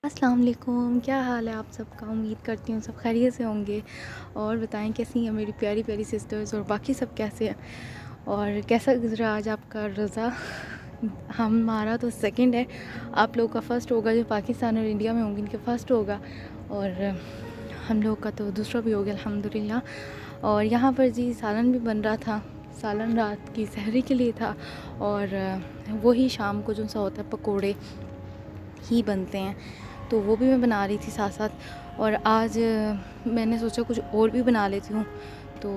अस्सलाम वालेकुम, क्या हाल है आप सबका। उम्मीद करती हूँ सब खैरियत से होंगे। और बताएं कैसी हैं मेरी प्यारी प्यारी सिस्टर्स और बाकी सब कैसे हैं और कैसा गुजरा आज आपका रोज़ा। हमारा तो सेकंड है, आप लोगों का फ़र्स्ट होगा। जो पाकिस्तान और इंडिया में होंगे इनके फ़र्स्ट होगा और हम लोग का तो दूसरा भी हो गया अल्हम्दुलिल्लाह। और यहाँ पर जी सालन भी बन रहा था। सालन रात की सहरी के लिए था और वही शाम को जो सा होता है पकोड़े ही बनते हैं, तो वो भी मैं बना रही थी साथ साथ। और आज मैंने सोचा कुछ और भी बना लेती हूँ, तो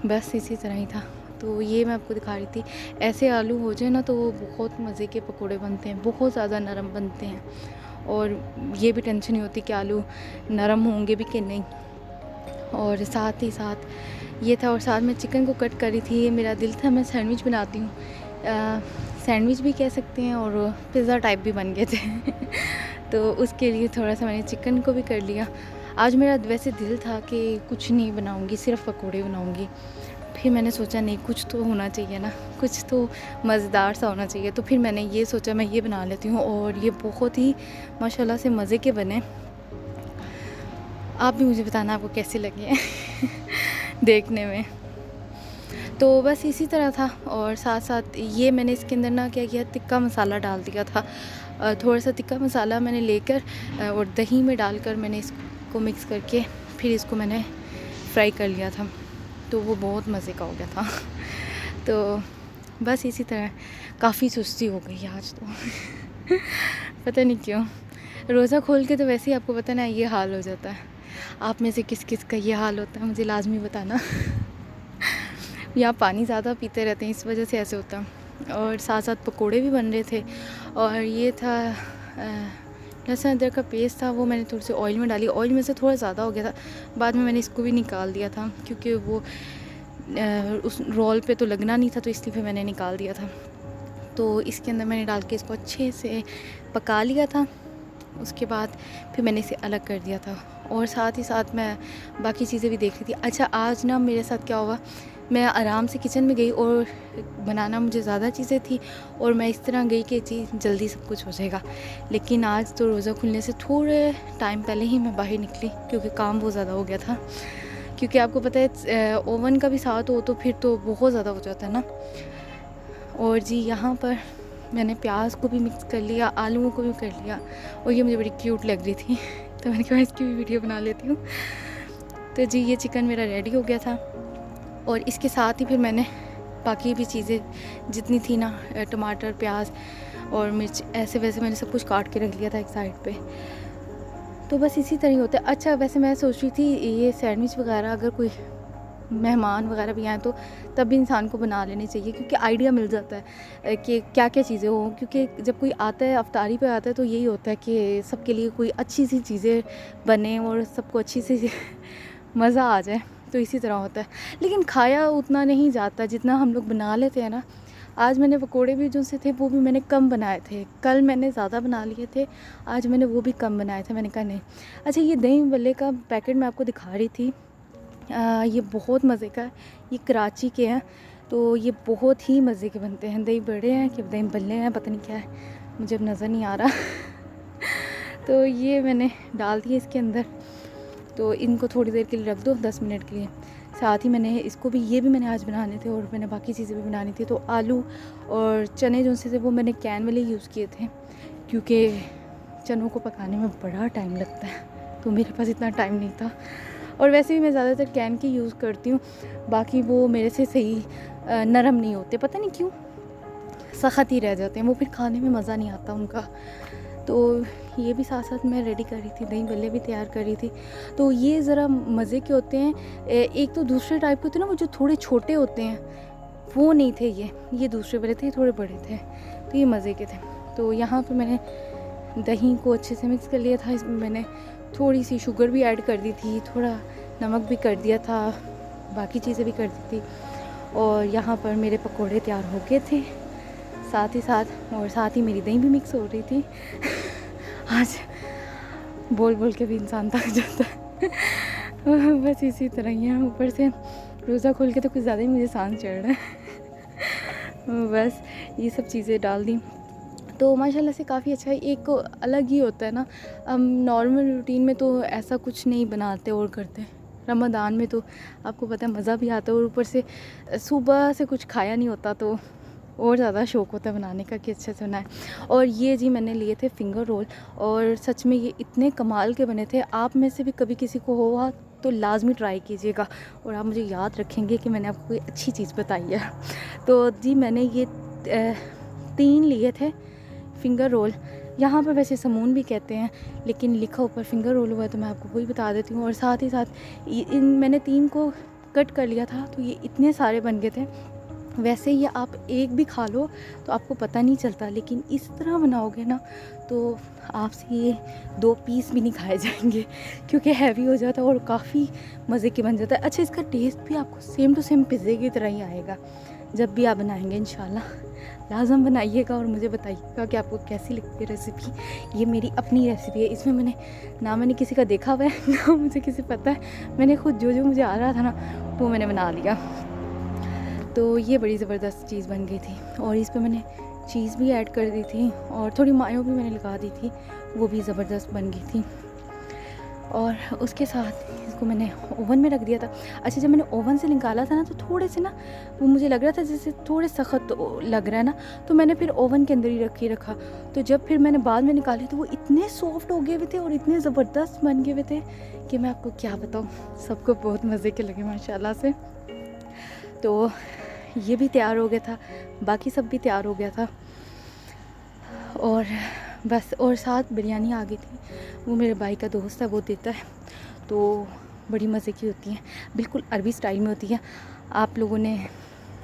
बस इसी तरह ही था। तो ये मैं आपको दिखा रही थी। ऐसे आलू हो जाए ना तो वो बहुत मज़े के पकोड़े बनते हैं, बहुत ज़्यादा नरम बनते हैं और ये भी टेंशन नहीं होती कि आलू नरम होंगे भी कि नहीं। और साथ ही साथ ये था और साथ में चिकन को कट करी थी। मेरा दिल था मैं सैंडविच बनाती हूँ, सैंडविच भी कह सकते हैं और पिज़्ज़ा टाइप भी बन गए थे तो उसके लिए थोड़ा सा मैंने चिकन को भी कर लिया। आज मेरा वैसे दिल था कि कुछ नहीं बनाऊंगी, सिर्फ पकोड़े बनाऊंगी। फिर मैंने सोचा नहीं, कुछ तो होना चाहिए ना, कुछ तो मज़ेदार सा होना चाहिए। तो फिर मैंने ये सोचा मैं ये बना लेती हूँ और ये बहुत ही माशाल्लाह से मज़े के बने। आप भी मुझे बताना आपको कैसे लगे हैं देखने में। तो बस इसी तरह था। और साथ साथ ये मैंने इसके अंदर ना क्या किया, तिक्का मसाला डाल दिया था। थोड़ा सा तिक्का मसाला मैंने लेकर और दही में डालकर मैंने इसको मिक्स करके फिर इसको मैंने फ्राई कर लिया था, तो वो बहुत मज़े का हो गया था तो बस इसी तरह काफ़ी सुस्ती हो गई आज तो पता नहीं क्यों। रोज़ा खोल के तो वैसे ही आपको पता ना ये हाल हो जाता है। आप में से किस किस का ये हाल होता है मुझे लाजमी बताना यहाँ पानी ज़्यादा पीते रहते हैं इस वजह से ऐसे होता है। और साथ साथ पकोड़े भी बन रहे थे और ये था लहसुन अदरक का पेस्ट था, वो मैंने थोड़ी सी ऑयल में डाली। ऑयल में से थोड़ा ज़्यादा हो गया था, बाद में मैंने इसको भी निकाल दिया था क्योंकि वो उस रोल पे तो लगना नहीं था, तो इसलिए फिर मैंने निकाल दिया था। तो इसके अंदर मैंने डाल के इसको अच्छे से पका लिया था। उसके बाद फिर मैंने इसे अलग कर दिया था और साथ ही साथ मैं बाकी चीज़ें भी देख रही थी। अच्छा आज ना मेरे साथ क्या हुआ, मैं आराम से किचन में गई और बनाना मुझे ज़्यादा चीज़ें थी और मैं इस तरह गई कि चीज़ जल्दी सब कुछ हो जाएगा। लेकिन आज तो रोज़ा खुलने से थोड़े टाइम पहले ही मैं बाहर निकली क्योंकि काम बहुत ज़्यादा हो गया था। क्योंकि आपको पता है ओवन का भी साथ हो तो फिर तो बहुत ज़्यादा हो जाता है ना। और जी यहाँ पर मैंने प्याज को भी मिक्स कर लिया, आलूओं को भी कर लिया और ये मुझे बड़ी क्यूट लग रही थी तो मैंने कहा इसकी भी वीडियो बना लेती हूँ। तो जी ये चिकन मेरा रेडी हो गया था और इसके साथ ही फिर मैंने बाकी भी चीज़ें जितनी थी ना, टमाटर प्याज और मिर्च ऐसे वैसे मैंने सब कुछ काट के रख लिया था एक साइड पे। तो बस इसी तरह ही होता है। अच्छा वैसे मैं सोच रही थी ये सैंडविच वगैरह अगर कोई मेहमान वगैरह भी आए तो तब भी इंसान को बना लेनी चाहिए क्योंकि आइडिया मिल जाता है कि क्या क्या चीज़ें हों। क्योंकि जब कोई आता है अफ्तारी पे आता है तो यही होता है कि सबके लिए कोई अच्छी सी चीज़ें बने और सबको अच्छी सी मज़ा आ जाए, तो इसी तरह होता है। लेकिन खाया उतना नहीं जाता जितना हम लोग बना लेते हैं ना। आज मैंने पकोड़े भी जो से थे वो भी मैंने कम बनाए थे, कल मैंने ज़्यादा बना लिए थे, आज मैंने वो भी कम बनाए थे। मैंने कहा नहीं। अच्छा ये दही भल्ले का पैकेट मैं आपको दिखा रही थी, ये बहुत मज़े का है। ये कराची के हैं तो ये बहुत ही मज़े के बनते हैं। दही बड़े हैं कि दही भल्ले हैं पता नहीं क्या है, मुझे अब नज़र नहीं आ रहा तो ये मैंने डाल दिए इसके अंदर। तो इनको थोड़ी देर के लिए रख दो, 10 मिनट के लिए। साथ ही मैंने इसको भी, ये भी मैंने आज बनाने थे और मैंने बाकी चीज़ें भी बनानी थी। तो आलू और चने जो से थे वो मैंने कैन वाले यूज़ किए थे क्योंकि चनों को पकाने में बड़ा टाइम लगता है, तो मेरे पास इतना टाइम नहीं था। और वैसे भी मैं ज़्यादातर कैन की यूज़ करती हूँ, बाकी वो मेरे से सही नरम नहीं होते, पता नहीं क्यों सख्त ही रह जाते हैं, वो फिर खाने में मज़ा नहीं आता उनका। तो ये भी साथ साथ मैं रेडी कर रही थी, दही भल्ले भी तैयार कर रही थी। तो ये ज़रा मज़े के होते हैं। एक तो दूसरे टाइप के होते हैं ना, वो जो थोड़े छोटे होते हैं, वो नहीं थे ये दूसरे बड़े थे, थोड़े बड़े थे, तो ये मज़े के थे। तो यहाँ पर मैंने दही को अच्छे से मिक्स कर लिया था। इसमें मैंने थोड़ी सी शुगर भी ऐड कर दी थी, थोड़ा नमक भी कर दिया था, बाकी चीज़ें भी कर दी थी। और यहाँ पर मेरे पकोड़े तैयार हो गए थे साथ ही साथ ही मेरी दही भी मिक्स हो रही थी आज बोल बोल के भी इंसान थक जाता है बस इसी तरह ही है। ऊपर से रोज़ा खोल के तो कुछ ज़्यादा ही मुझे सांस चढ़ रहा है बस ये सब चीज़ें डाल दी। तो माशाल्लाह से काफ़ी अच्छा है। एक अलग ही होता है ना, हम नॉर्मल रूटीन में तो ऐसा कुछ नहीं बनाते और करते। रमज़ान में तो आपको पता है मज़ा भी आता है, और ऊपर से सुबह से कुछ खाया नहीं होता तो और ज़्यादा शौक़ होता है बनाने का कि अच्छे से बनाए। और ये जी मैंने लिए थे फिंगर रोल, और सच में ये इतने कमाल के बने थे। आप में से भी कभी किसी को हुआ तो लाज़मी ट्राई कीजिएगा, और आप मुझे याद रखेंगे कि मैंने आपको कोई अच्छी चीज़ बताई है। तो जी मैंने ये 3 लिए थे फिंगर रोल। यहाँ पर वैसे समून भी कहते हैं, लेकिन लिखा ऊपर फिंगर रोल हुआ है तो मैं आपको वही बता देती हूँ। और साथ ही साथ इन मैंने 3 को कट कर लिया था, तो ये इतने सारे बन गए थे। वैसे ये आप एक भी खा लो तो आपको पता नहीं चलता, लेकिन इस तरह बनाओगे ना तो आपसे ये 2 पीस भी नहीं खाए जाएंगे, क्योंकि हैवी हो जाता है और काफ़ी मज़े के बन जाता है। अच्छा, इसका टेस्ट भी आपको सेम टू सेम पिज़्ज़े की तरह ही आएगा। जब भी आप बनाएंगे इंशाल्लाह लाज़म बनाइएगा और मुझे बताइएगा कि आपको कैसी लगती है रेसिपी। ये मेरी अपनी रेसिपी है, इसमें मैंने किसी का देखा हुआ है ना मुझे किसी पता है। मैंने खुद जो मुझे आ रहा था ना वो मैंने बना लिया। तो ये बड़ी ज़बरदस्त चीज़ बन गई थी, और इस पर मैंने चीज़ भी ऐड कर दी थी और थोड़ी मायो भी मैंने लगा दी थी, वो भी ज़बरदस्त बन गई थी। और उसके साथ इसको मैंने ओवन में रख दिया था। अच्छा, जब मैंने ओवन से निकाला था ना तो थोड़े से ना वो मुझे लग रहा था जैसे थोड़े सख्त लग रहा है ना, तो मैंने फिर ओवन के अंदर ही रखा। तो जब फिर मैंने बाद में निकाले तो वो इतने सॉफ्ट हो गए हुए थे और इतने ज़बरदस्त बन गए हुए थे कि मैं आपको क्या बताऊँ। सबको बहुत मज़े के लगे माशाल्लाह से। तो ये भी तैयार हो गया था, बाकी सब भी तैयार हो गया था, और बस। और साथ बिरयानी आ गई थी, वो मेरे भाई का दोस्त है वो देता है, तो बड़ी मज़े की होती है, बिल्कुल अरबी स्टाइल में होती है। आप लोगों ने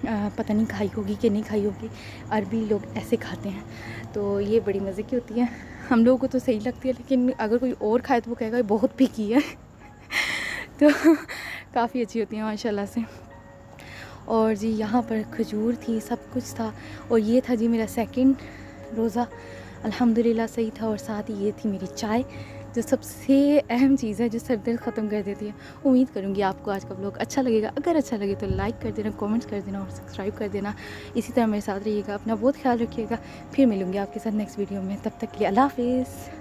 पता नहीं खाई होगी कि नहीं खाई होगी, अरबी लोग ऐसे खाते हैं, तो ये बड़ी मज़े की होती है। हम लोगों को तो सही लगती है, लेकिन अगर कोई और खाए तो वो कहेगा बहुत फीकी है तो काफ़ी अच्छी होती है माशाल्लाह से। और जी यहाँ पर खजूर थी, सब कुछ था, और ये था जी मेरा सेकंड रोज़ा, अल्हम्दुलिल्लाह सही था। और साथ ही ये थी मेरी चाय, जो सबसे अहम चीज़ है, जो सर दर्द ख़त्म कर देती है। उम्मीद करूँगी आपको आज का व्लॉग अच्छा लगेगा। अगर अच्छा लगे तो लाइक कर देना, कमेंट्स कर देना और सब्सक्राइब कर देना। इसी तरह मेरे साथ रहिएगा, अपना बहुत ख्याल रखिएगा। फिर मिलूँगी आपके साथ नेक्स्ट वीडियो में, तब तक के लिए अल्लाह हाफ़िज़।